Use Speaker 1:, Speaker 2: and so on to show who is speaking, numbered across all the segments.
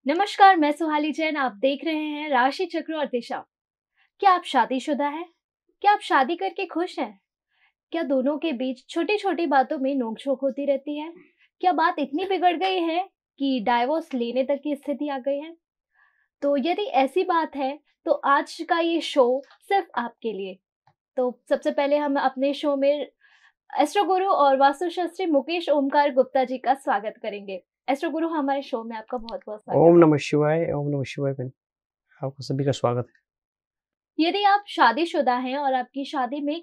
Speaker 1: नमस्कार, मैं सुहाली जैन। आप देख रहे हैं राशि चक्र और दिशा। क्या आप शादीशुदा हैं? क्या आप शादी करके खुश हैं? क्या दोनों के बीच छोटी-छोटी बातों में नोक-झोंक होती रहती है? क्या बात इतनी बिगड़ गई है कि डाइवोर्स लेने तक की स्थिति आ गई है? तो यदि ऐसी बात है, तो आज का ये शो सिर्फ आपके लिए। तो सबसे पहले हम अपने शो में एस्ट्रो गुरु और वास्तुशास्त्री मुकेश ओमकार गुप्ता जी का स्वागत करेंगे। एस्ट्रो गुरु, हमारे शो में आपका बहुत-बहुत स्वागत
Speaker 2: ओम
Speaker 1: है।
Speaker 2: नमः शिवाय, ओम नमः शिवाय बहन। आपका सभी का स्वागत है।
Speaker 1: यदि आप शादीशुदा हैं और आपकी शादी में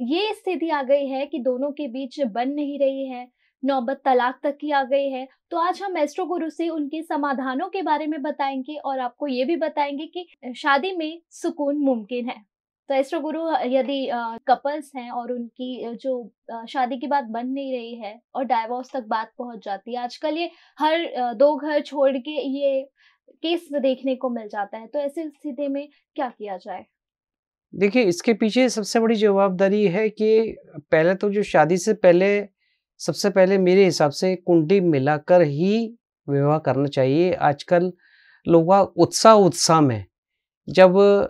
Speaker 1: ये स्थिति आ गई है कि दोनों के बीच बन नहीं रही है, नौबत तलाक तक की आ गई है, तो आज हम एस्ट्रो गुरु से उनके समाधानों के बारे में बताएँगे और आपको ये भी बताएँगे कि शादी में सुकून मुमकिन है। तो एस्ट्रो गुरु, यदि कपल्स हैं और उनकी शादी की बात बन नहीं रही है और डाइवोर्स तक बात पहुँच जाती है, आजकल ये हर 2 घर छोड़ के ये केस देखने को मिल जाता है, तो ऐसी स्थिति में क्या किया जाए?
Speaker 2: देखिए, इसके पीछे सबसे बड़ी जवाबदारी है कि पहले तो जो शादी से पहले सबसे पहले मेरे हिसाब से कुंडली मिलाकर ही विवाह करना चाहिए। आजकल लोग उत्साह में जब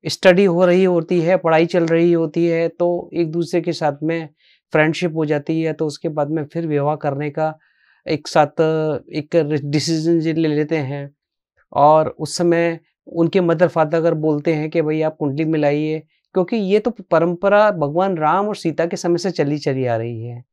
Speaker 2: स्टडी हो रही होती है, पढ़ाई चल रही होती है, तो एक-दूसरे के साथ में फ्रेंडशिप हो जाती है, तो उसके बाद में फिर विवाह करने का एक साथ एक डिसीज़न ले लेते हैं। और उस समय उनके मदर फादर अगर बोलते हैं कि भई आप कुंडली मिलाइए, क्योंकि ये तो परंपरा भगवान राम और सीता के समय से चली आ रही है।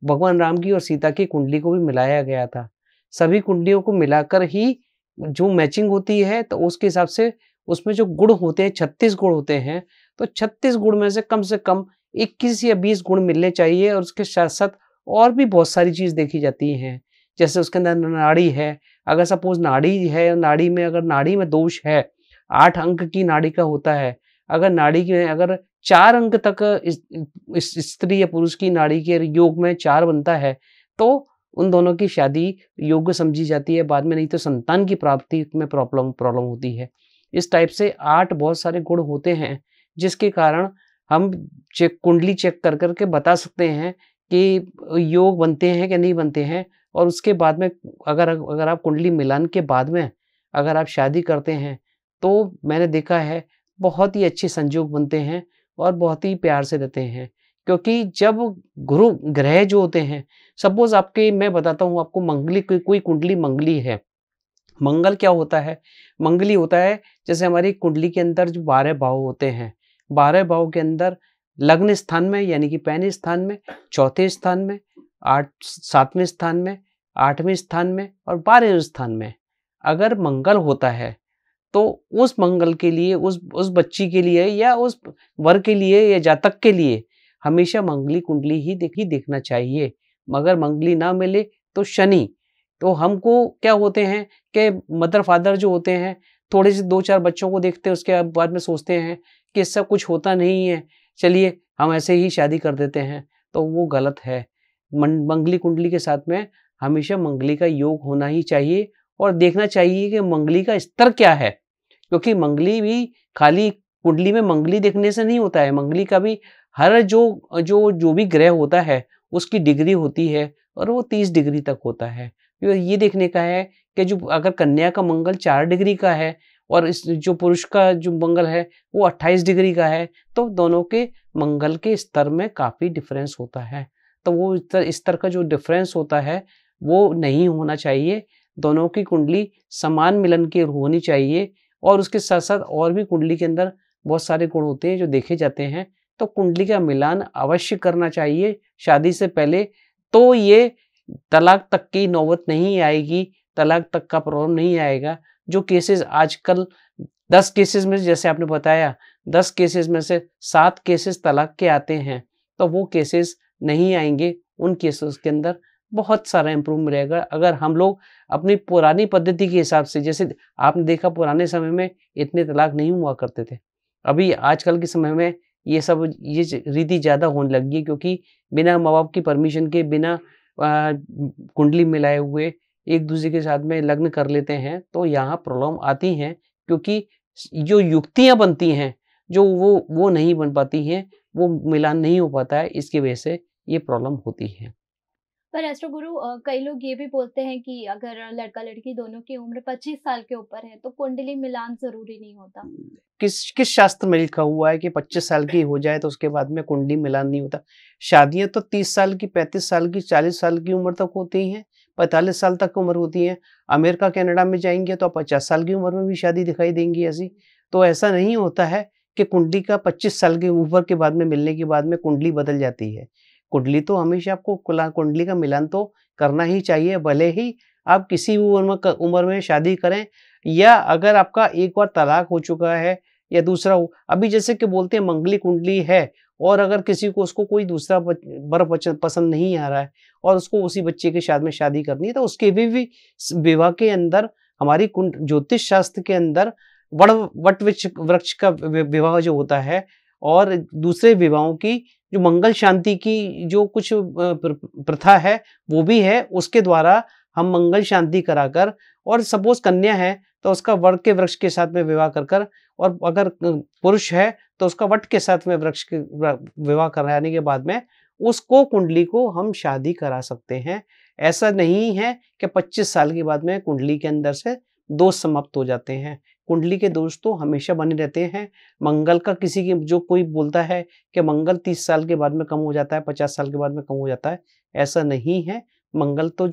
Speaker 2: भगवान राम की और सीता की कुंडली को भी मिलाया गया था। सभी कुंडलियों को मिलाकर ही जो मैचिंग होती है, तो उसके हिसाब से उसमें जो गुण होते हैं 36 गुण होते हैं, तो 36 गुण में से कम 21 या 20 गुण मिलने चाहिए और उसके साथ-साथ और भी बहुत सारी चीज़ देखी जाती हैं। जैसे उसके अंदर नाड़ी है, अगर सपोज़ नाड़ी है, नाड़ी में दोष है, 8 अंक की नाड़ी का होता है। अगर 4 अंक तक इस स्त्री या पुरुष की नाड़ी के योग में 4 बनता है, तो उन दोनों की शादी योग्य समझी जाती है बाद में, नहीं तो संतान की प्राप्ति में प्रॉब्लम प्रॉब्लम होती है। इस टाइप से 8 बहुत सारे गुण होते हैं, जिसके कारण हम कुंडली चेक कर के बता सकते हैं कि योग बनते हैं कि नहीं बनते हैं। और उसके बाद में अगर आप कुंडली मिलान के बाद में अगर आप शादी करते हैं, तो मैंने देखा है बहुत ही अच्छे संजोग बनते हैं और बहुत ही प्यार से रहते हैं। क्योंकि जब गुरु ग्रह जो होते हैं, सपोज़ आपके मैं बताता हूँ आपको, मंगली कोई कुंडली मंगली है। मंगल क्या होता है? मंगली होता है जैसे हमारी कुंडली के अंदर जो 12 भाव होते हैं, 12 भाव के अंदर लग्न स्थान में यानी कि पहले स्थान में, चौथे स्थान में, 7वें स्थान में, 8वें स्थान में और 12वें स्थान में अगर मंगल होता है, तो उस मंगल के लिए उस बच्ची के लिए या उस वर के लिए या जातक के लिए हमेशा मंगली कुंडली ही देखना चाहिए। मगर मंगली ना मिले तो शनि। तो हमको क्या होते हैं कि मदर फादर जो होते हैं, थोड़े से 2-4 बच्चों को देखते हैं, उसके बाद में सोचते हैं कि इससे कुछ होता नहीं है, चलिए हम ऐसे ही शादी कर देते हैं, तो वो गलत है। मंगली कुंडली के साथ में हमेशा मंगली का योग होना ही चाहिए और देखना चाहिए कि मंगली का स्तर क्या है। क्योंकि मंगली भी खाली कुंडली में मंगली देखने से नहीं होता है, मंगली का भी हर जो भी ग्रह होता है, उसकी डिग्री होती है और वो 30 डिग्री तक होता है। तो ये देखने का है कि जो अगर कन्या का मंगल 4 डिग्री का है और इस जो पुरुष का जो मंगल है वो 28 डिग्री का है, तो दोनों के मंगल के स्तर में काफ़ी डिफरेंस होता है। तो वो स्तर का जो डिफरेंस होता है, वो नहीं होना चाहिए। दोनों की कुंडली समान मिलन की होनी चाहिए और उसके साथ-साथ और भी कुंडली के अंदर बहुत सारे गुण होते हैं जो देखे जाते हैं। तो कुंडली का मिलान अवश्य करना चाहिए शादी से पहले, तो ये तलाक तक की नौबत नहीं आएगी, तलाक तक का प्रॉब्लम नहीं आएगा। जो केसेज़ आजकल 10 केसेज़ में जैसे आपने बताया, 10 केसेज़ में से 7 केसेज़ तलाक के आते हैं, तो वो केसेज़ नहीं आएँगे। उन केसेज़ के अंदर बहुत सारा इम्प्रूव रहेगा। अगर हम लोग अपनी पुरानी पद्धति के हिसाब से, जैसे आपने देखा पुराने समय में इतने तलाक नहीं हुआ करते थे। अभी आजकल के समय में ये रीति ज़्यादा होने लगी है, क्योंकि बिना माँ-बाप की परमिशन के, बिना कुंडली मिलाए हुए एक-दूसरे के साथ में लग्न कर लेते हैं, तो यहाँ प्रॉब्लम आती हैं, क्योंकि जो युक्तियाँ बनती हैं, जो वो नहीं बन पाती हैं, वो मिलान नहीं हो पाता है, इसकी वजह से ये प्रॉब्लम होती है।
Speaker 1: पर एस्ट्रो गुरु कई लोग ये भी बोलते हैं कि अगर लड़का लड़की दोनों की उम्र 25 साल के ऊपर है तो कुंडली मिलान जरूरी नहीं होता।
Speaker 2: किस किस शास्त्र में लिखा हुआ है कि 25 साल की हो जाए तो उसके बाद में कुंडली मिलान नहीं होता? शादियां तो 30 साल की, 35 साल की, 40 साल की उम्र तक होती हैं, 45 साल तक उम्र होती है। अमेरिका कनाडा में जाएंगे तो 50 साल की उम्र में भी शादी दिखाई देंगी ऐसी। तो ऐसा नहीं होता है कि कुंडली का 25 साल की उम्र के बाद में मिलने के बाद में कुंडली बदल जाती है। कुंडली तो हमेशा आपको कुंडली का मिलान तो करना ही चाहिए, भले ही आप किसी भी उम्र में शादी करें, या अगर आपका एक बार तलाक हो चुका है या दूसरा हो। अभी जैसे कि बोलते हैं मंगली कुंडली है और अगर किसी को उसको कोई दूसरा वर पसंद नहीं आ रहा है और उसको उसी बच्चे के साथ में शादी करनी है, तो उसके भी विवाह के अंदर हमारी ज्योतिष शास्त्र के अंदर वट वृक्ष का विवाह जो होता है और दूसरे विवाहों की जो मंगल शांति की जो कुछ प्रथा है वो भी है, उसके द्वारा हम मंगल शांति कराकर, और सपोज कन्या है तो उसका वर के वृक्ष के साथ में विवाह कर, और अगर पुरुष है तो उसका वट के साथ में वृक्ष के विवाह कराने के बाद में उसको कुंडली को हम शादी करा सकते हैं। ऐसा नहीं है कि 25 साल के बाद में कुंडली के अंदर से दोष समाप्त हो जाते हैं। कुंडली के दोष तो हमेशा बने रहते हैं। मंगल का किसी की जो कोई बोलता है कि मंगल 30 साल के बाद में कम हो जाता है, 50 साल के बाद में कम हो जाता है, ऐसा नहीं है। मंगल तो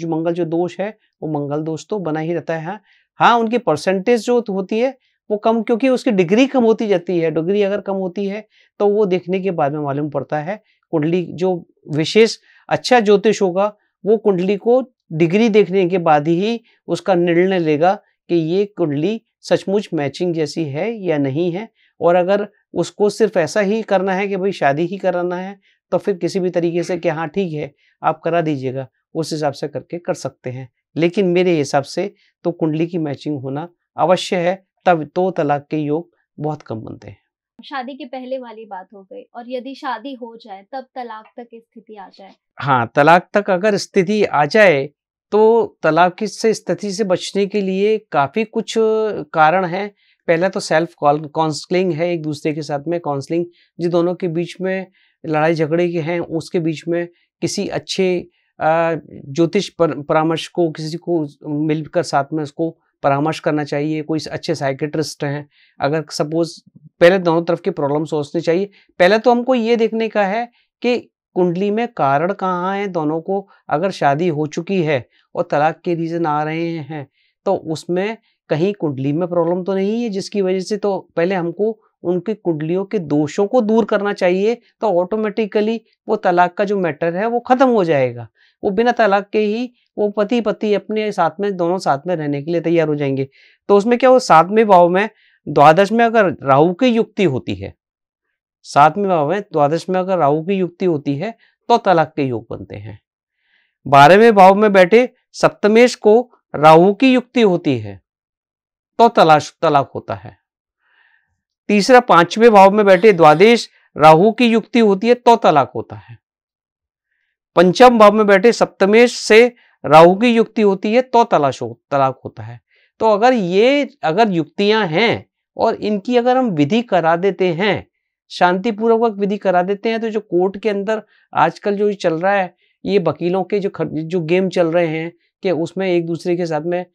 Speaker 2: मंगल जो दोष है वो मंगल दोष तो बना ही रहता है। हाँ, उनकी परसेंटेज जो होती है वो कम, क्योंकि उसकी डिग्री कम होती जाती है। डिग्री अगर कम होती है तो वो देखने के बाद में मालूम पड़ता है। कुंडली जो विशेष अच्छा ज्योतिष होगा वो कुंडली को डिग्री देखने के बाद ही उसका निर्णय लेगा कि ये कुंडली सचमुच मैचिंग जैसी है या नहीं है। और अगर उसको सिर्फ ऐसा ही करना है कि भाई शादी ही कराना है, तो फिर किसी भी तरीके से कि हाँ ठीक है आप करा दीजिएगा, उस हिसाब से करके कर सकते हैं। लेकिन मेरे हिसाब से तो कुंडली की मैचिंग होना अवश्य है, तब तो तलाक के योग बहुत कम बनते हैं।
Speaker 1: शादी के पहले वाली बात हो गई, और यदि शादी हो जाए तब तलाक तक स्थिति आ जाए।
Speaker 2: हाँ, तलाक तक अगर स्थिति आ जाए तो तलाक की से स्थिति से बचने के लिए काफ़ी कुछ कारण हैं। पहला तो सेल्फ काउंसलिंग है, एक दूसरे के साथ में काउंसलिंग, जो दोनों के बीच में लड़ाई झगड़े के हैं उसके बीच में किसी अच्छे ज्योतिष परामर्श को किसी को मिलकर साथ में उसको परामर्श करना चाहिए। कोई अच्छे साइकेट्रिस्ट हैं, अगर सपोज पहले दोनों तरफ की प्रॉब्लम सोचनी चाहिए। पहले तो हमको ये देखने का है कि कुंडली में कारण कहाँ है दोनों को। अगर शादी हो चुकी है और तलाक के रीजन आ रहे हैं तो उसमें कहीं कुंडली में प्रॉब्लम तो नहीं है जिसकी वजह से, तो पहले हमको उनकी कुंडलियों के दोषों को दूर करना चाहिए। तो ऑटोमेटिकली वो तलाक का जो मैटर है वो खत्म हो जाएगा। वो बिना तलाक के ही वो पति पति अपने साथ में दोनों साथ में रहने के लिए तैयार हो जाएंगे। तो उसमें क्या, वो 7वें भाव में द्वादश में अगर राहु की युक्ति होती है, 7वें भाव में द्वादश में अगर राहु की युक्ति होती है तो तलाक के योग बनते हैं। 12वें भाव में बैठे सप्तमेश को राहु की युक्ति होती है तो तलाक होता है। तीसरा 5वें भाव में बैठे द्वादश राहु की युक्ति होती है तो तलाक होता है। 5म भाव में बैठे सप्तमेश से राहु की युक्ति होती है तो तलाक होता है। तो अगर युक्तियां हैं और इनकी अगर हम विधि करा देते हैं, शांतिपूर्वक विधि करा देते हैं, तो जो कोर्ट के अंदर आजकल जो चल रहा है, ये वकीलों के जो गेम चल रहे हैं कि उसमें एक दूसरे के साथ में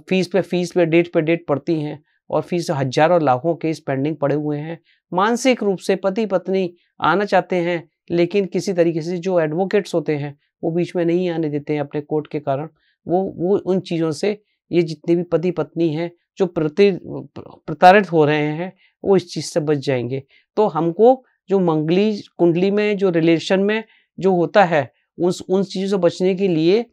Speaker 2: फीस पे डेट पड़ती हैं और फीस हजारों लाखों केस पेंडिंग पड़े हुए हैं। मानसिक रूप से पति पत्नी आना चाहते हैं लेकिन किसी तरीके से जो एडवोकेट्स होते हैं वो बीच में नहीं आने देते हैं अपने कोर्ट के कारण। वो उन चीज़ों से ये जितने भी पति पत्नी हैं जो प्रताड़ित हो रहे हैं वो इस चीज़ से बच जाएंगे। तो हमको जो मंगली कुंडली में जो रिलेशन में जो होता है उन चीज़ों से बचने के लिए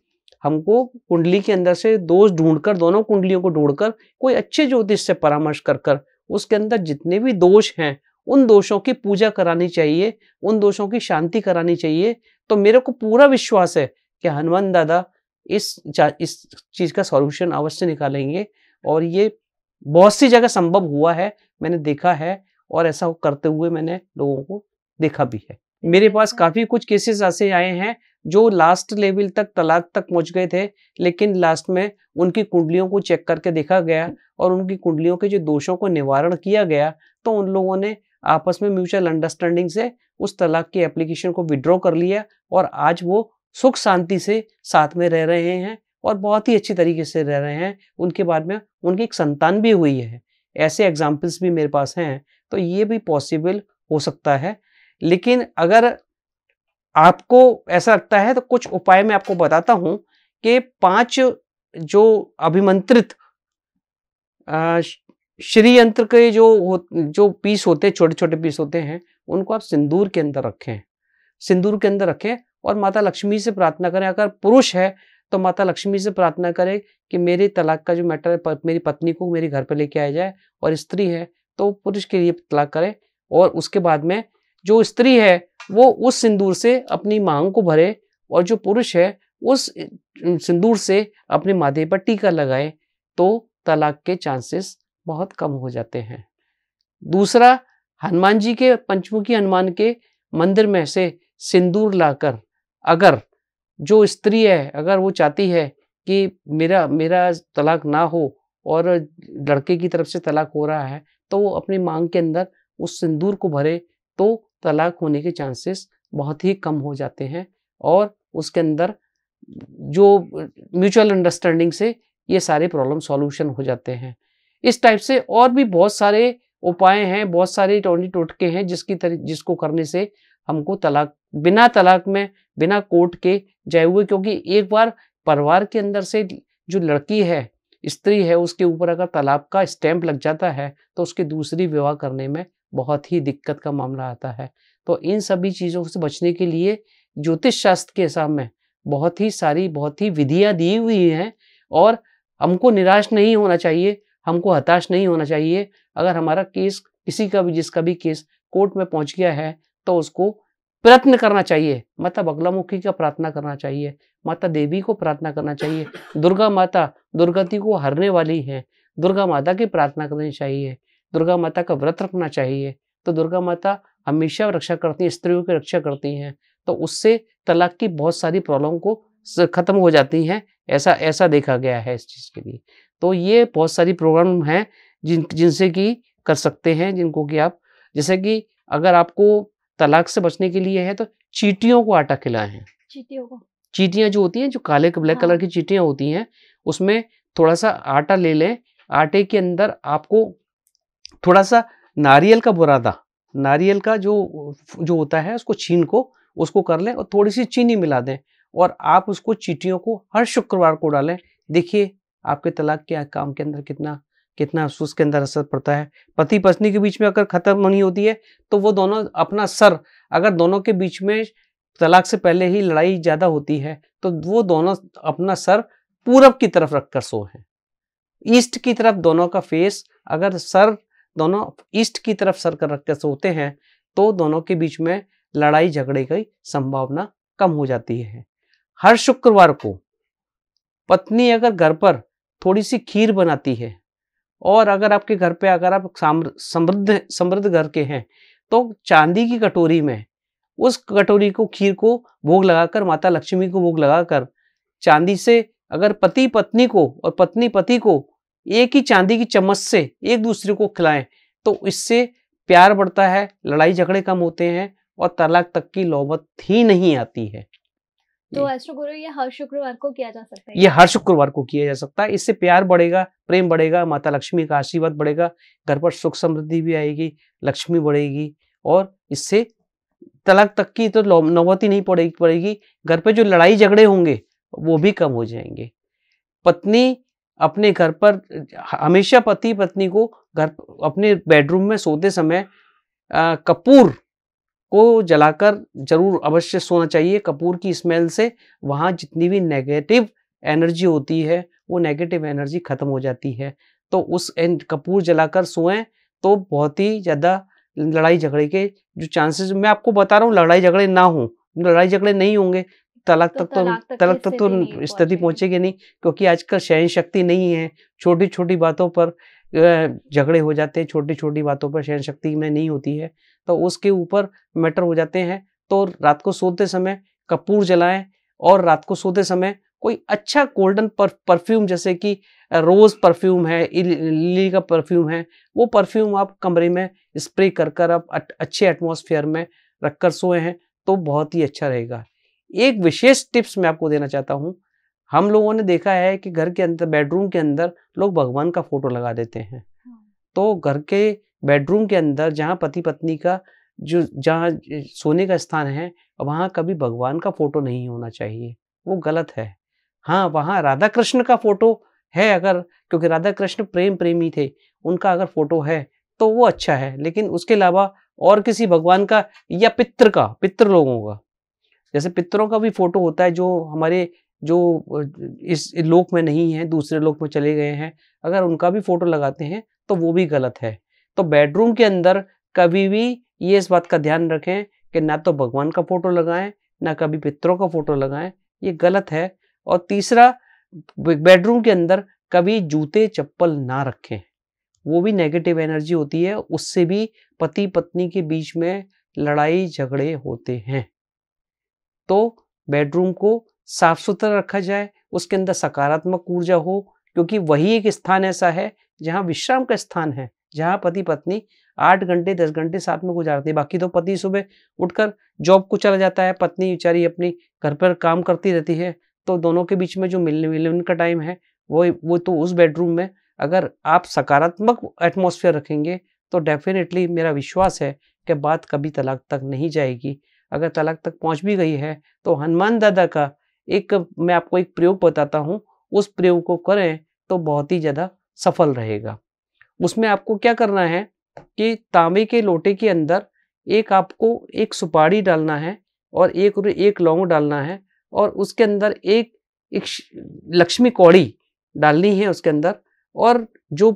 Speaker 2: हमको कुंडली के अंदर से दोष ढूंढकर, दोनों कुंडलियों को ढूंढकर कोई अच्छे ज्योतिष से परामर्श कर उसके अंदर जितने भी दोष हैं उन दोषों की पूजा करानी चाहिए, उन दोषों की शांति करानी चाहिए। तो मेरे को पूरा विश्वास है कि हनुमान दादा इस चीज़ का सॉल्यूशन अवश्य निकालेंगे और ये बहुत सी जगह संभव हुआ है, मैंने देखा है और ऐसा करते हुए मैंने लोगों को देखा भी है। मेरे पास काफ़ी कुछ केसेस ऐसे आए हैं जो लास्ट लेवल तक तलाक तक पहुंच गए थे, लेकिन लास्ट में उनकी कुंडलियों को चेक करके देखा गया और उनकी कुंडलियों के जो दोषों को निवारण किया गया, तो उन लोगों ने आपस में म्यूचुअल अंडरस्टैंडिंग से उस तलाक की एप्लीकेशन को विड्रॉ कर लिया और आज वो सुख शांति से साथ में रह रहे हैं और बहुत ही अच्छी तरीके से रह रहे हैं। उनके बाद में उनकी एक संतान भी हुई है। ऐसे एग्जाम्पल्स भी मेरे पास हैं। तो ये भी पॉसिबल हो सकता है। लेकिन अगर आपको ऐसा लगता है तो कुछ उपाय मैं आपको बताता हूं कि 5 जो अभिमंत्रित श्री यंत्र के जो पीस होते हैं, छोटे छोटे पीस होते हैं, उनको आप सिंदूर के अंदर रखें। सिंदूर के अंदर रखें और माता लक्ष्मी से प्रार्थना करें। अगर पुरुष है तो माता लक्ष्मी से प्रार्थना करें कि मेरे तलाक का जो मैटर है, मेरी पत्नी को मेरे घर पर लेके आया जाए। और स्त्री है तो पुरुष के लिए तलाक करें। और उसके बाद में जो स्त्री है वो उस सिंदूर से अपनी मांग को भरे और जो पुरुष है उस सिंदूर से अपने माथे पर टीका लगाए, तो तलाक के चांसेस बहुत कम हो जाते हैं। दूसरा, हनुमान जी के, पंचमुखी हनुमान के मंदिर में से सिंदूर लाकर, अगर जो स्त्री है अगर वो चाहती है कि मेरा तलाक ना हो और लड़के की तरफ से तलाक हो रहा है, तो वो अपनी मांग के अंदर उस सिंदूर को भरे तो तलाक होने के चांसेस बहुत ही कम हो जाते हैं। और उसके अंदर जो म्यूचुअल अंडरस्टैंडिंग से ये सारे प्रॉब्लम सॉल्यूशन हो जाते हैं। इस टाइप से और भी बहुत सारे उपाय हैं, बहुत सारे टोटके हैं जिसको करने से हमको बिना तलाक में, बिना कोर्ट के जाए हुए, क्योंकि एक बार परिवार के अंदर से जो लड़की है, स्त्री है, उसके ऊपर अगर तलाक का स्टैंप लग जाता है तो उसके दूसरी विवाह करने में बहुत ही दिक्कत का मामला आता है। तो इन सभी चीज़ों से बचने के लिए ज्योतिष शास्त्र के हिसाब में बहुत ही विधियां दी हुई हैं। और हमको निराश नहीं होना चाहिए, हमको हताश नहीं होना चाहिए। अगर हमारा केस जिसका भी केस कोर्ट में पहुंच गया है तो उसको प्रयत्न करना चाहिए, माता बगलामुखी का प्रार्थना करना चाहिए, माता देवी को प्रार्थना करना चाहिए। दुर्गा माता दुर्गति को हरने वाली है, दुर्गा माता की प्रार्थना करनी चाहिए, दुर्गा माता का व्रत रखना चाहिए। तो दुर्गा माता हमेशा रक्षा करती हैं, स्त्रियों की रक्षा करती हैं। तो उससे तलाक की बहुत सारी प्रॉब्लम को खत्म हो जाती हैं। ऐसा देखा गया है इस चीज़ के लिए। तो ये बहुत सारी प्रोग्राम हैं जिनसे कि कर सकते हैं, जिनको कि आप, जैसे कि अगर आपको तलाक से बचने के लिए है तो चींटियों को आटा खिलाएं। चींटियां जो होती हैं, जो काले ब्लैक कलर की चींटियां होती हैं, उसमें थोड़ा सा आटा ले लें। आटे के अंदर आपको थोड़ा सा नारियल का बुरादा, नारियल का जो होता है उसको छीन को उसको कर लें और थोड़ी सी चीनी मिला दें और आप उसको चींटियों को हर शुक्रवार को डालें। देखिए आपके तलाक के काम के अंदर कितना उसके अंदर असर पड़ता है। पति पत्नी के बीच में अगर खत्म नहीं होती है तो वो दोनों अपना सर, अगर दोनों के बीच में तलाक से पहले ही लड़ाई ज्यादा होती है तो वो दोनों अपना सर पूरब की तरफ रखकर सोएं। ईस्ट की तरफ दोनों का फेस, अगर सर दोनों ईस्ट की तरफ सर कर रखकर सोते हैं तो दोनों के बीच में लड़ाई झगड़े की संभावना कम हो जाती है। हर शुक्रवार को पत्नी अगर घर पर थोड़ी सी खीर बनाती है और अगर आपके घर पे अगर आप समृद्ध घर के हैं तो चांदी की कटोरी में उस कटोरी को, खीर को भोग लगाकर, माता लक्ष्मी को भोग लगाकर, चांदी से अगर पति पत्नी को और पत्नी पति को एक ही चांदी की चम्मच से एक दूसरे को खिलाएं तो इससे प्यार बढ़ता है, लड़ाई झगड़े कम होते हैं और तलाक तक की नौबत ही नहीं आती है।
Speaker 1: तो एस्ट्रो गुरु, ये हर शुक्रवार को किया जा सकता है?
Speaker 2: ये हर शुक्रवार को किया जा सकता है। इससे प्यार बढ़ेगा, प्रेम बढ़ेगा, माता लक्ष्मी का आशीर्वाद बढ़ेगा, घर पर सुख समृद्धि भी आएगी, लक्ष्मी बढ़ेगी और इससे तलाक तक की तो नौबत ही नहीं पड़ेगी। घर पे जो लड़ाई झगड़े होंगे वो भी कम हो जाएंगे। पत्नी अपने घर पर हमेशा पति पत्नी को अपने बेडरूम में सोते समय कपूर को जलाकर जरूर अवश्य सोना चाहिए। कपूर की स्मेल से वहाँ जितनी भी नेगेटिव एनर्जी होती है वो नेगेटिव एनर्जी खत्म हो जाती है। तो उस कपूर जलाकर सोएं तो बहुत ही ज़्यादा लड़ाई झगड़े के जो चांसेस, मैं आपको बता रहा हूँ, लड़ाई झगड़े ना हो, लड़ाई झगड़े नहीं होंगे, तलाक तक तो स्थिति पहुंचेगी नहीं, क्योंकि आजकल सहन शक्ति नहीं है। छोटी छोटी बातों पर झगड़े हो जाते हैं, छोटी छोटी बातों पर सहन शक्ति में नहीं होती है तो उसके ऊपर मैटर हो जाते हैं। तो रात को सोते समय कपूर जलाएं और रात को सोते समय कोई अच्छा गोल्डन परफ्यूम, जैसे कि रोज परफ्यूम है, लिली का परफ्यूम है, वो परफ्यूम आप कमरे में स्प्रे कर आप अच्छे एटमॉस्फेयर में रखकर सोए हैं तो बहुत ही अच्छा रहेगा। एक विशेष टिप्स मैं आपको देना चाहता हूँ। हम लोगों ने देखा है कि घर के अंदर, बेडरूम के अंदर लोग भगवान का फोटो लगा देते हैं। तो घर के बेडरूम के अंदर जहाँ पति पत्नी का जहाँ सोने का स्थान है, वहाँ कभी भगवान का फोटो नहीं होना चाहिए, वो गलत है। हाँ, वहाँ राधा कृष्ण का फोटो है अगर, क्योंकि राधा कृष्ण प्रेम प्रेमी थे, उनका अगर फोटो है तो वो अच्छा है, लेकिन उसके अलावा और किसी भगवान का या पितृ लोगों का, जैसे पितरों का भी फोटो होता है जो हमारे जो इस लोक में नहीं है, दूसरे लोक में चले गए हैं, अगर उनका भी फोटो लगाते हैं तो वो भी गलत है। तो बेडरूम के अंदर कभी भी ये इस बात का ध्यान रखें कि ना तो भगवान का फोटो लगाएं, ना कभी पितरों का फोटो लगाएं, ये गलत है। और तीसरा, बेडरूम के अंदर कभी जूते चप्पल ना रखें, वो भी नेगेटिव एनर्जी होती है, उससे भी पति पत्नी के बीच में लड़ाई झगड़े होते हैं। तो बेडरूम को साफ सुथरा रखा जाए, उसके अंदर सकारात्मक ऊर्जा हो, क्योंकि वही एक स्थान ऐसा है जहाँ विश्राम का स्थान है, जहाँ पति पत्नी 8 घंटे 10 घंटे साथ में गुजारते हैं। बाकी तो पति सुबह उठकर जॉब को चला जाता है, पत्नी बेचारी अपनी घर पर काम करती रहती है, तो दोनों के बीच में जो मिलने मिलन का टाइम है वो तो उस बेडरूम में अगर आप सकारात्मक एटमॉस्फेयर रखेंगे तो डेफिनेटली मेरा विश्वास है कि बात कभी तलाक तक नहीं जाएगी। अगर तलाक तक पहुंच भी गई है तो हनुमान दादा का मैं आपको एक प्रयोग बताता हूँ, उस प्रयोग को करें तो बहुत ही ज़्यादा सफल रहेगा। उसमें आपको क्या करना है कि तांबे के लोटे के अंदर आपको एक सुपारी डालना है और एक लौंग डालना है, और उसके अंदर एक लक्ष्मी कौड़ी डालनी है उसके अंदर। और जो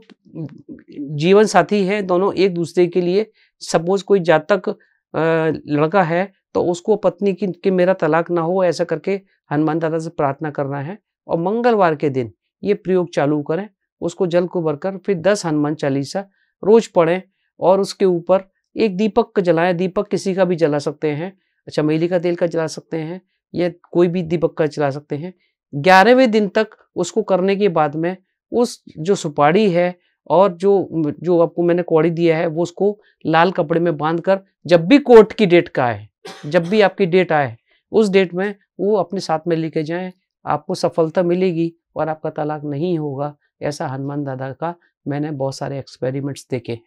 Speaker 2: जीवन साथी है दोनों एक दूसरे के लिए, सपोज कोई जातक लड़का है तो उसको पत्नी की मेरा तलाक ना हो, ऐसा करके हनुमान दादा से प्रार्थना करना है। और मंगलवार के दिन ये प्रयोग चालू करें, उसको जल को भरकर फिर 10 हनुमान चालीसा रोज पढ़ें, और उसके ऊपर एक दीपक जलाएं। दीपक किसी का भी जला सकते हैं, चमेली का तेल का जला सकते हैं, या कोई भी दीपक का जला सकते हैं। 11वें दिन तक उसको करने के बाद में उस जो सुपारी है और जो आपको मैंने कौड़ी दिया है, वो उसको लाल कपड़े में बांधकर जब भी कोर्ट की डेट का है, जब भी आपकी डेट आए, उस डेट में वो अपने साथ में लेके जाएं, आपको सफलता मिलेगी और आपका तलाक नहीं होगा। ऐसा हनुमान दादा का मैंने बहुत सारे एक्सपेरिमेंट्स देखे।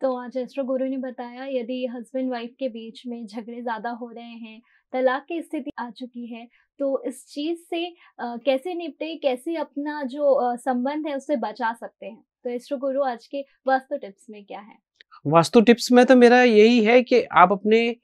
Speaker 1: तो आज एस्ट्रो गुरु ने बताया, यदि हस्बैंड वाइफ के बीच में झगड़े ज़्यादा हो रहे हैं, तलाक की स्थिति आ चुकी है, तो इस चीज़ से कैसे निपटे, कैसे अपना जो संबंध है उससे बचा सकते हैं। तो एस्ट्रो गुरु आज के वास्तु टिप्स में क्या है?
Speaker 2: वास्तु टिप्स में तो मेरा यही है कि आप अपने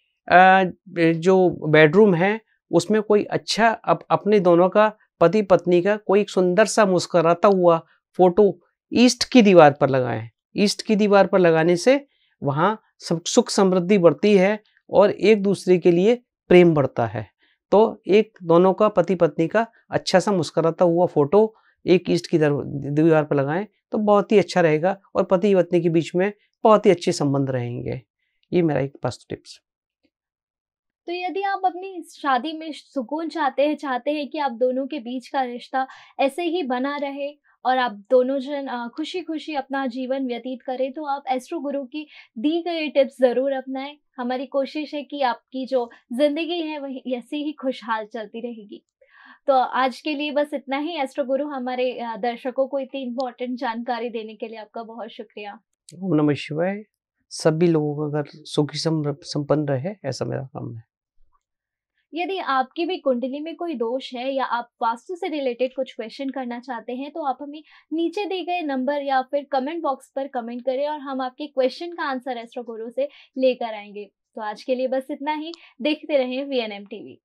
Speaker 2: जो बेडरूम है उसमें कोई अच्छा अपने दोनों का, पति पत्नी का कोई एक सुंदर सा मुस्कुराता हुआ फोटो ईस्ट की दीवार पर लगाएं। ईस्ट की दीवार पर लगाने से वहाँ सुख समृद्धि बढ़ती है और एक दूसरे के लिए प्रेम बढ़ता है। तो एक दोनों का, पति पत्नी का अच्छा सा मुस्कुराता हुआ फोटो एक ईस्ट की दीवार पर लगाएं तो बहुत ही अच्छा रहेगा, और पति पत्नी के बीच में बहुत ही अच्छे संबंध रहेंगे। ये मेरा एक वास्तु टिप्स।
Speaker 1: तो यदि आप अपनी शादी में सुकून चाहते हैं कि आप दोनों के बीच का रिश्ता ऐसे ही बना रहे और आप दोनों जन खुशी-खुशी अपना जीवन व्यतीत करें, तो आप एस्ट्रो गुरु की दी गई टिप्स ज़रूर अपनाएं। हमारी कोशिश है कि आपकी जो ज़िंदगी है वही ऐसे ही खुशहाल चलती रहेगी। तो आज के लिए बस इतना ही। एस्ट्रो गुरु, हमारे दर्शकों को इतनी इम्पोर्टेंट जानकारी देने के लिए आपका बहुत शुक्रिया।
Speaker 2: ओम नमः शिवाय। सभी लोगों का घर सुखी संपन्न रहे, ऐसा मेरा काम है।
Speaker 1: यदि आपकी भी कुंडली में कोई दोष है या आप वास्तु से रिलेटेड कुछ क्वेश्चन करना चाहते हैं, तो आप हमें नीचे दिए गए नंबर या फिर कमेंट बॉक्स पर कमेंट करें और हम आपके क्वेश्चन का आंसर एस्ट्रो गुरु से लेकर आएंगे। तो आज के लिए बस इतना ही। देखते रहें VNM TV।